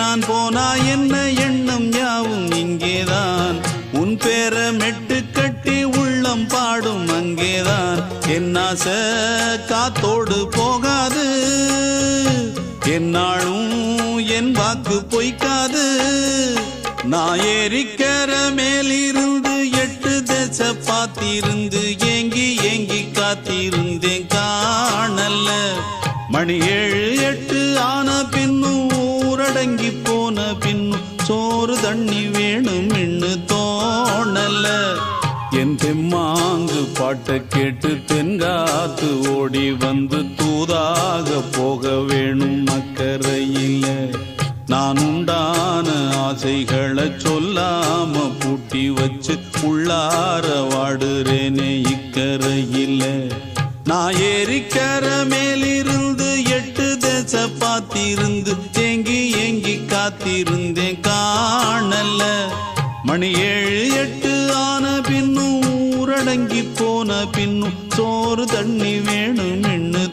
நான் போனா என்ன எண்ணம் யாவும் இங்கேதான் உன் பேர மெட்டு கட்டி உள்ளம் பாடும் அங்கேதான் என் ஆசை காத்தோடு போகாது என்னாலும் என் வாக்கு பொய்க்காது நான் ஏறிக்கர மேலிருந்து 8 தேச பார்த்திருந்து ஏங்கி ஏங்கி காத்திருந்தேன் காணல்ல மணி 7 8 ஆன பின்னும் ஊரடங்கி போன பின்னும் சோறு தண்ணி வேணும் இன்னு தோணல என் தெம்மாங்கு பாட்டை கேட்டு தென்காத்து ஓடி வந்து தூதாக போக வேணும் அக்கறையில நான் உண்டான ஆசைகளை சொல்லாம பூட்டி வச்சு உள்ளார வாடுறேனே இக்கரையில நான் ஏறிக்கர மேலிருந்து 8 தேச பார்த்திருந்து ஏங்கி ஏங்கி காத்திருந்தேன் காணல மணி 7 8 ஆன பின்னும் ஊரடங்கி போன பின்னும் சோறு தண்ணி வேணும் இன்னு